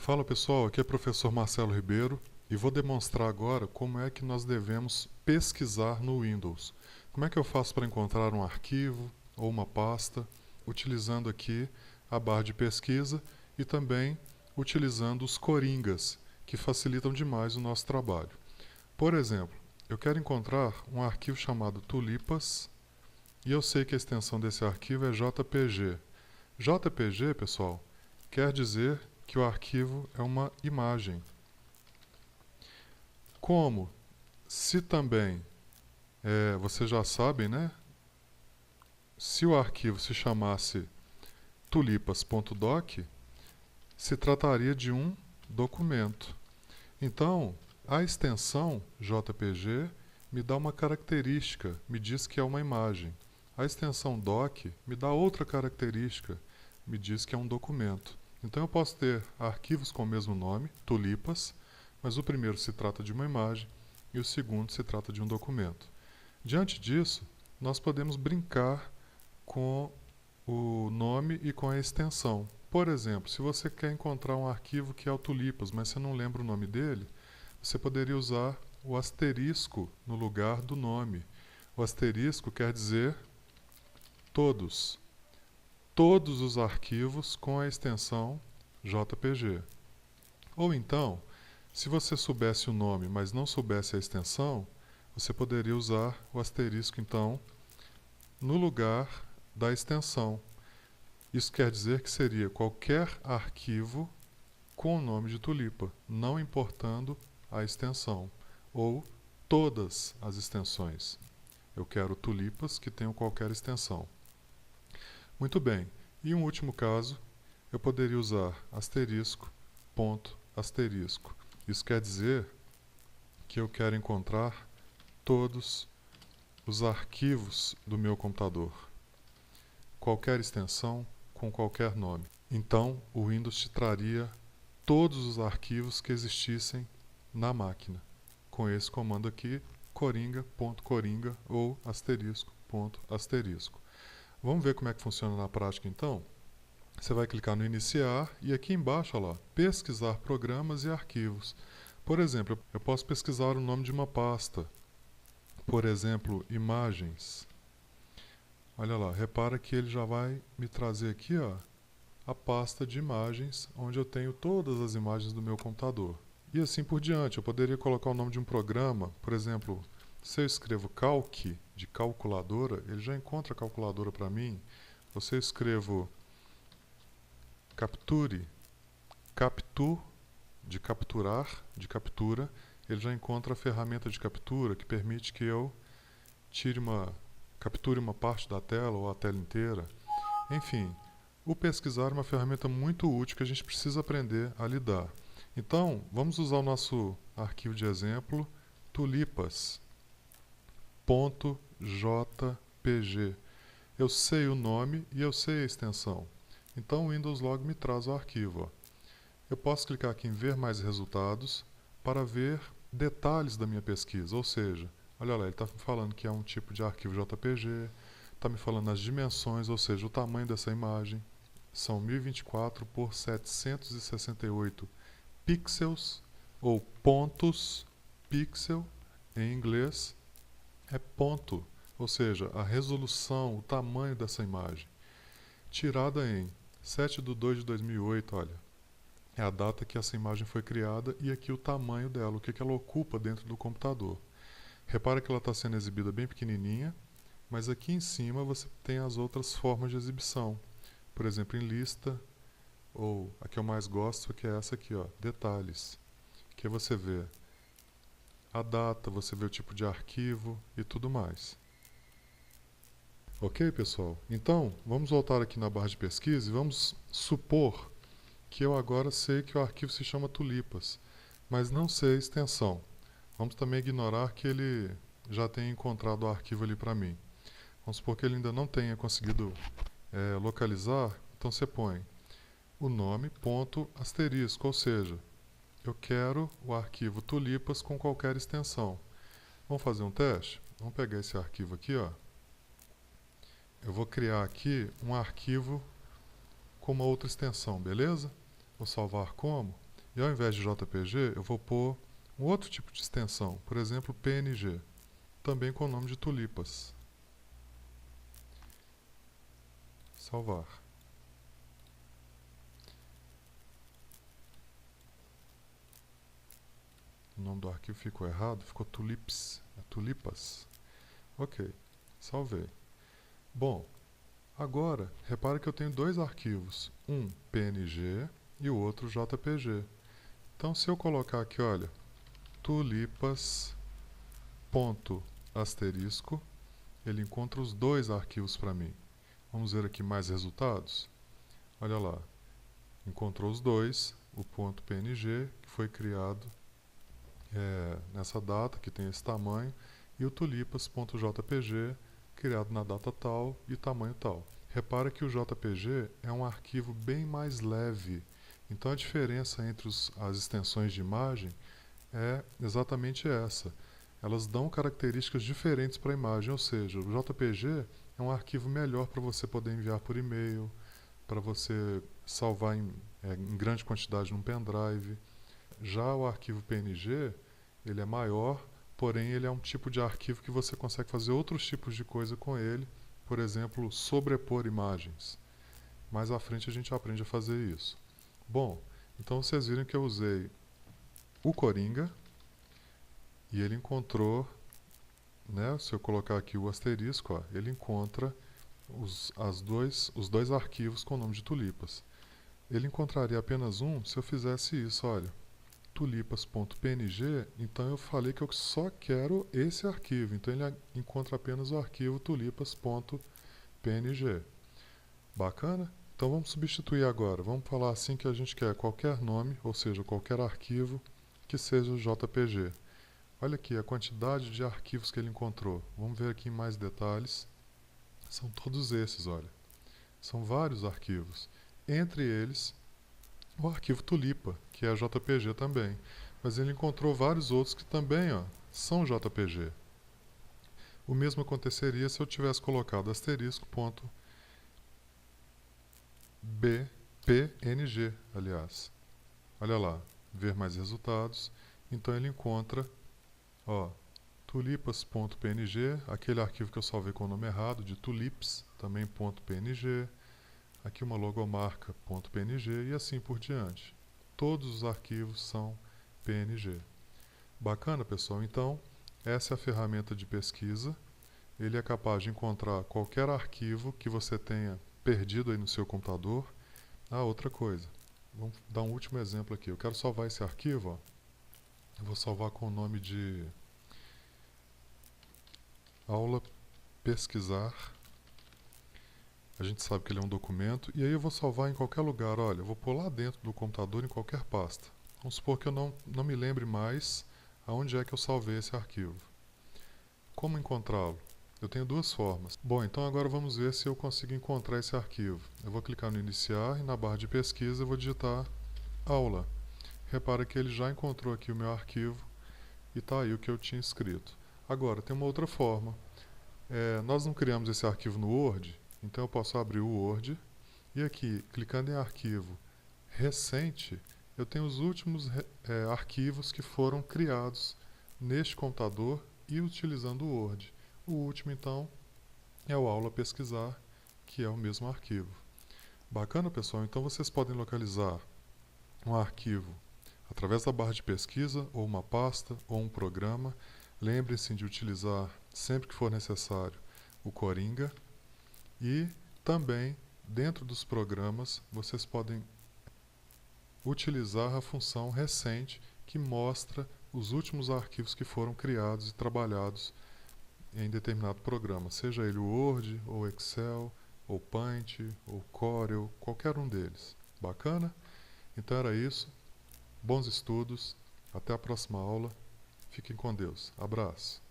Fala pessoal, aqui é o professor Marcelo Ribeiro e vou demonstrar agora como é que nós devemos pesquisar no Windows. Como é que eu faço para encontrar um arquivo ou uma pasta utilizando aqui a barra de pesquisa e também utilizando os coringas, que facilitam demais o nosso trabalho. Por exemplo, eu quero encontrar um arquivo chamado tulipas e eu sei que a extensão desse arquivo é JPG. JPG, pessoal, quer dizer que o arquivo é uma imagem. Como se também, vocês já sabem, né? Se o arquivo se chamasse tulipas.doc, se trataria de um documento. Então, a extensão JPG me dá uma característica, me diz que é uma imagem. A extensão doc me dá outra característica, me diz que é um documento. Então eu posso ter arquivos com o mesmo nome, tulipas, mas o primeiro se trata de uma imagem e o segundo se trata de um documento. Diante disso, nós podemos brincar com o nome e com a extensão. Por exemplo, se você quer encontrar um arquivo que é o tulipas, mas você não lembra o nome dele, você poderia usar o asterisco no lugar do nome. O asterisco quer dizer todos. Todos os arquivos com a extensão JPG. Ou então, se você soubesse o nome, mas não soubesse a extensão, você poderia usar o asterisco, então, no lugar da extensão. Isso quer dizer que seria qualquer arquivo com o nome de tulipa, não importando a extensão, ou todas as extensões. Eu quero tulipas que tenham qualquer extensão. Muito bem, e um último caso, eu poderia usar asterisco, ponto, asterisco. Isso quer dizer que eu quero encontrar todos os arquivos do meu computador. Qualquer extensão com qualquer nome. Então, o Windows te traria todos os arquivos que existissem na máquina. Com esse comando aqui, coringa.coringa ou asterisco.asterisco. Vamos ver como é que funciona na prática então? Você vai clicar no iniciar e aqui embaixo, olha lá, pesquisar programas e arquivos. Por exemplo, eu posso pesquisar o nome de uma pasta. Por exemplo, imagens. Olha lá, repara que ele já vai me trazer aqui, ó, a pasta de imagens, onde eu tenho todas as imagens do meu computador. E assim por diante, eu poderia colocar o nome de um programa, por exemplo, se eu escrevo calc, de calculadora, ele já encontra a calculadora para mim. Ou se eu escrevo capture, capture, de capturar, de captura, ele já encontra a ferramenta de captura que permite que eu capture uma parte da tela ou a tela inteira. Enfim, o pesquisar é uma ferramenta muito útil que a gente precisa aprender a lidar. Então, vamos usar o nosso arquivo de exemplo, tulipas.jpg. Eu sei o nome e eu sei a extensão. Então, o Windows Log me traz o arquivo. Ó. Eu posso clicar aqui em ver mais resultados para ver detalhes da minha pesquisa, ou seja, olha lá, ele está me falando que é um tipo de arquivo JPG, está me falando as dimensões, ou seja, o tamanho dessa imagem, são 1024 por 768 pixels, ou pontos, pixel, em inglês, é ponto, ou seja, a resolução, o tamanho dessa imagem. Tirada em 7/2/2008, olha, é a data que essa imagem foi criada e aqui o tamanho dela, o que ela ocupa dentro do computador. Repara que ela está sendo exibida bem pequenininha, mas aqui em cima você tem as outras formas de exibição. Por exemplo, em lista, ou a que eu mais gosto, que é essa aqui, ó, detalhes. Que você vê a data, você vê o tipo de arquivo e tudo mais. Ok, pessoal? Então, vamos voltar aqui na barra de pesquisa e vamos supor que eu agora sei que o arquivo se chama tulipas, mas não sei a extensão. Vamos também ignorar que ele já tenha encontrado o arquivo ali para mim. Vamos supor que ele ainda não tenha conseguido localizar, então você põe o nome, ponto, asterisco, ou seja, eu quero o arquivo tulipas com qualquer extensão. Vamos fazer um teste? Vamos pegar esse arquivo aqui, ó. Eu vou criar aqui um arquivo com uma outra extensão, beleza? Vou salvar como? E ao invés de JPG, eu vou pôr um outro tipo de extensão, por exemplo, PNG, também com o nome de tulipas. Salvar. O nome do arquivo ficou errado, ficou tulips, tulipas. Ok, salvei. Bom, agora, repare que eu tenho dois arquivos, um PNG e o outro JPG. Então, se eu colocar aqui, olha, tulipas ponto asterisco, ele encontra os dois arquivos para mim. Vamos ver aqui mais resultados. Olha lá, encontrou os dois, o ponto .png, que foi criado nessa data, que tem esse tamanho, e o tulipas.jpg, criado na data tal e tamanho tal. Repara que o JPG é um arquivo bem mais leve, então a diferença entre as extensões de imagem é exatamente essa. Elas dão características diferentes para a imagem, ou seja, o JPG é um arquivo melhor para você poder enviar por e-mail, para você salvar em grande quantidade num pendrive. Já o arquivo PNG, ele é maior, porém ele é um tipo de arquivo que você consegue fazer outros tipos de coisa com ele, por exemplo, sobrepor imagens. Mais à frente a gente aprende a fazer isso. Bom, então vocês viram que eu usei o Coringa e ele encontrou, né, se eu colocar aqui o asterisco, ó, ele encontra os dois arquivos com o nome de tulipas. Ele encontraria apenas um se eu fizesse isso, olha, tulipas.png, então eu falei que eu só quero esse arquivo, então ele encontra apenas o arquivo tulipas.png. Bacana? Então vamos substituir agora, vamos falar assim que a gente quer qualquer nome, ou seja, qualquer arquivo que seja o JPG. Olha aqui a quantidade de arquivos que ele encontrou. Vamos ver aqui em mais detalhes. São todos esses, olha. São vários arquivos. Entre eles, o arquivo tulipa, que é JPG também. Mas ele encontrou vários outros que também são JPG. O mesmo aconteceria se eu tivesse colocado asterisco.bpng, aliás. Olha lá, ver mais resultados. Então ele encontra, tulipas.png, aquele arquivo que eu salvei com o nome errado, de tulips, também .png, aqui uma logomarca.png e assim por diante. Todos os arquivos são PNG. Bacana, pessoal? Então, essa é a ferramenta de pesquisa. Ele é capaz de encontrar qualquer arquivo que você tenha perdido aí no seu computador. Outra coisa. Vamos dar um último exemplo aqui. Eu quero salvar esse arquivo, eu vou salvar com o nome de aula pesquisar. A gente sabe que ele é um documento, e aí eu vou salvar em qualquer lugar. Olha, eu vou pôr lá dentro do computador em qualquer pasta. Vamos supor que eu não me lembre mais aonde é que eu salvei esse arquivo. Como encontrá-lo? Eu tenho duas formas. Bom, então agora vamos ver se eu consigo encontrar esse arquivo. Eu vou clicar no iniciar e na barra de pesquisa eu vou digitar aula. Repara que ele já encontrou aqui o meu arquivo e está aí o que eu tinha escrito. Agora, tem uma outra forma. Nós não criamos esse arquivo no Word, então eu posso abrir o Word e aqui, clicando em arquivo recente, eu tenho os últimos arquivos que foram criados neste computador e utilizando o Word. O último, então, é o aula pesquisar, que é o mesmo arquivo. Bacana, pessoal? Então vocês podem localizar um arquivo através da barra de pesquisa, ou uma pasta, ou um programa. Lembrem-se de utilizar, sempre que for necessário, o Coringa. E também, dentro dos programas, vocês podem utilizar a função recente, que mostra os últimos arquivos que foram criados e trabalhados em determinado programa, seja ele o Word, ou Excel, ou Paint, ou Corel, qualquer um deles. Bacana? Então era isso. Bons estudos. Até a próxima aula. Fiquem com Deus. Abraço.